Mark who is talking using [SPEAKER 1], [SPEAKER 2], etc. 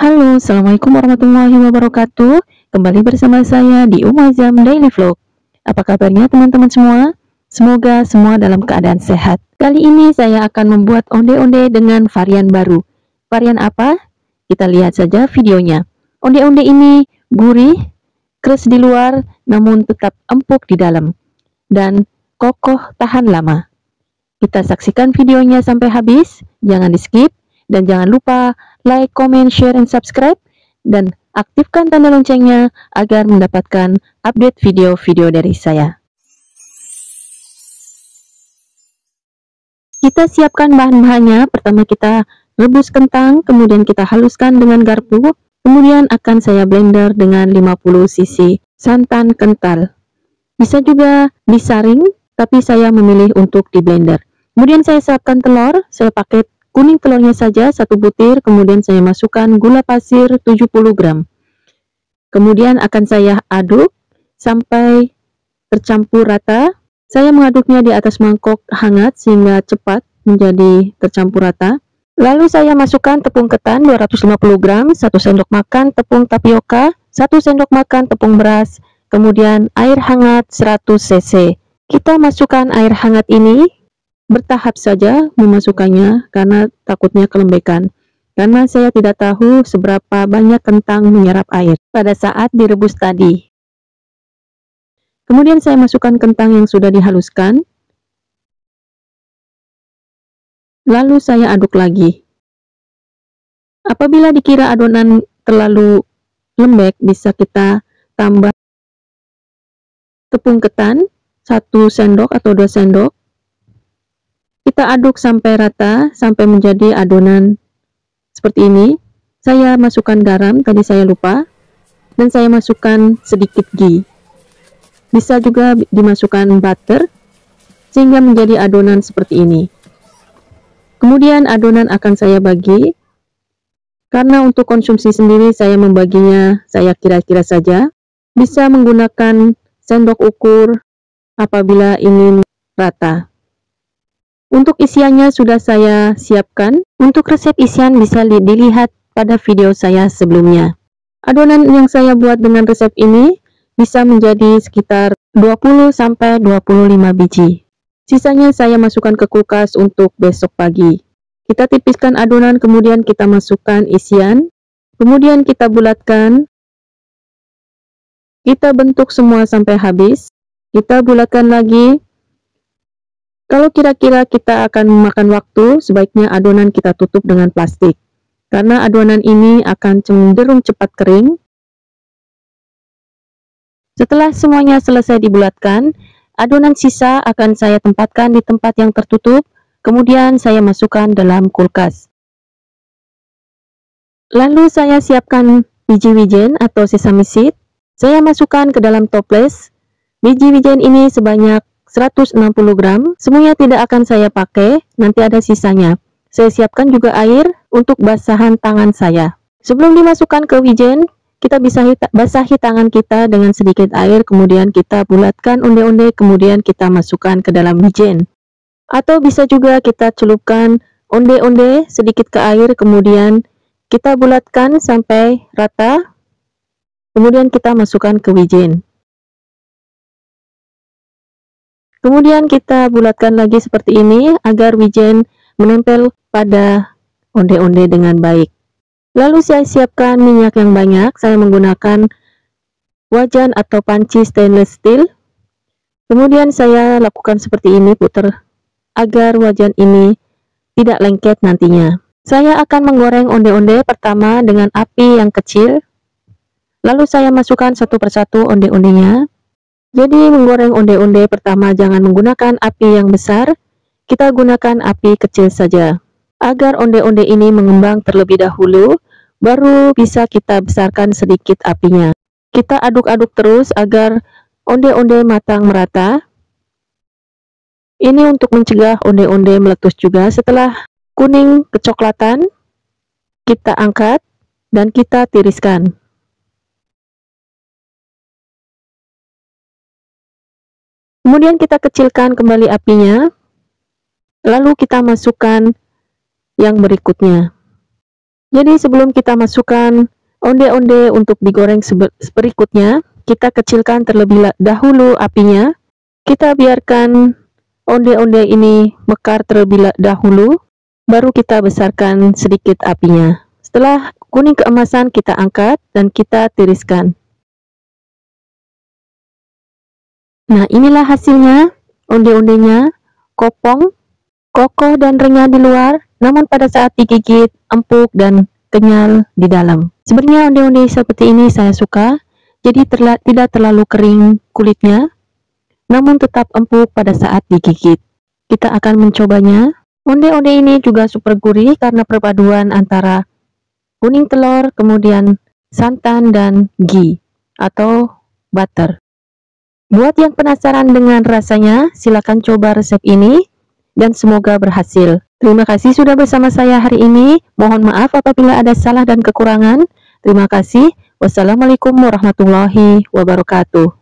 [SPEAKER 1] Halo, Assalamualaikum warahmatullahi wabarakatuh. Kembali bersama saya di Umazam Daily Vlog. Apa kabarnya teman-teman semua? Semoga semua dalam keadaan sehat. Kali ini saya akan membuat onde-onde dengan varian baru. Varian apa? Kita lihat saja videonya. Onde-onde ini gurih, keras di luar, namun tetap empuk di dalam. Dan kokoh tahan lama. Kita saksikan videonya sampai habis, jangan di skip, dan jangan lupa like, comment, share, and subscribe, dan aktifkan tanda loncengnya agar mendapatkan update video-video dari saya. Kita siapkan bahan-bahannya. Pertama kita rebus kentang, kemudian kita haluskan dengan garpu, kemudian akan saya blender dengan 50 cc santan kental. Bisa juga disaring, tapi saya memilih untuk di blender. Kemudian saya siapkan telur, saya pakai kuning telurnya saja 1 butir, kemudian saya masukkan gula pasir 70 gram. Kemudian akan saya aduk sampai tercampur rata. Saya mengaduknya di atas mangkok hangat sehingga cepat menjadi tercampur rata. Lalu saya masukkan tepung ketan 250 gram, 1 sendok makan tepung tapioka, 1 sendok makan tepung beras, kemudian air hangat 100 cc. Kita masukkan air hangat ini bertahap saja memasukkannya karena takutnya kelembekan. Karena saya tidak tahu seberapa banyak kentang menyerap air pada saat direbus tadi. Kemudian saya masukkan kentang yang sudah dihaluskan. Lalu saya aduk lagi. Apabila dikira adonan terlalu lembek, bisa kita tambah tepung ketan 1 sendok atau 2 sendok. Kita aduk sampai rata, sampai menjadi adonan seperti ini. Saya masukkan garam, tadi saya lupa, dan saya masukkan sedikit ghee. Bisa juga dimasukkan butter, sehingga menjadi adonan seperti ini. Kemudian adonan akan saya bagi. Karena untuk konsumsi sendiri saya membaginya, saya kira-kira saja. Bisa menggunakan sendok ukur apabila ingin rata. Untuk isiannya sudah saya siapkan. Untuk resep isian bisa dilihat pada video saya sebelumnya. Adonan yang saya buat dengan resep ini bisa menjadi sekitar 20-25 biji. Sisanya saya masukkan ke kulkas untuk besok pagi. Kita tipiskan adonan, kemudian kita masukkan isian. Kemudian kita bulatkan. Kita bentuk semua sampai habis. Kita bulatkan lagi. Kalau kira-kira kita akan memakan waktu, sebaiknya adonan kita tutup dengan plastik. Karena adonan ini akan cenderung cepat kering. Setelah semuanya selesai dibulatkan, adonan sisa akan saya tempatkan di tempat yang tertutup, kemudian saya masukkan dalam kulkas. Lalu saya siapkan biji wijen atau sesame seed. Saya masukkan ke dalam toples. Biji wijen ini sebanyak 160 gram, semuanya tidak akan saya pakai, nanti ada sisanya. Saya siapkan juga air untuk basahan tangan saya. Sebelum dimasukkan ke wijen, kita bisa basahi tangan kita dengan sedikit air, kemudian kita bulatkan onde-onde, kemudian kita masukkan ke dalam wijen. Atau bisa juga kita celupkan onde-onde sedikit ke air, kemudian kita bulatkan sampai rata, kemudian kita masukkan ke wijen. Kemudian kita bulatkan lagi seperti ini agar wijen menempel pada onde-onde dengan baik. Lalu saya siapkan minyak yang banyak. Saya menggunakan wajan atau panci stainless steel. Kemudian saya lakukan seperti ini, putar agar wajan ini tidak lengket nantinya. Saya akan menggoreng onde-onde pertama dengan api yang kecil. Lalu saya masukkan satu persatu onde-ondenya. Jadi menggoreng onde-onde pertama jangan menggunakan api yang besar, kita gunakan api kecil saja. Agar onde-onde ini mengembang terlebih dahulu, baru bisa kita besarkan sedikit apinya. Kita aduk-aduk terus agar onde-onde matang merata. Ini untuk mencegah onde-onde meletus juga. Setelah kuning kecoklatan, kita angkat dan kita tiriskan. Kemudian kita kecilkan kembali apinya, lalu kita masukkan yang berikutnya. Jadi sebelum kita masukkan onde-onde untuk digoreng berikutnya, kita kecilkan terlebih dahulu apinya. Kita biarkan onde-onde ini mekar terlebih dahulu, baru kita besarkan sedikit apinya. Setelah kuning keemasan, kita angkat dan kita tiriskan. Nah, inilah hasilnya, onde-ondenya, kopong, kokoh dan renyah di luar, namun pada saat digigit, empuk dan kenyal di dalam. Sebenarnya onde-onde seperti ini saya suka, jadi tidak terlalu kering kulitnya, namun tetap empuk pada saat digigit. Kita akan mencobanya. Onde-onde ini juga super gurih karena perpaduan antara kuning telur, kemudian santan dan ghee atau butter. Buat yang penasaran dengan rasanya, silakan coba resep ini dan semoga berhasil. Terima kasih sudah bersama saya hari ini. Mohon maaf apabila ada salah dan kekurangan. Terima kasih. Wassalamualaikum warahmatullahi wabarakatuh.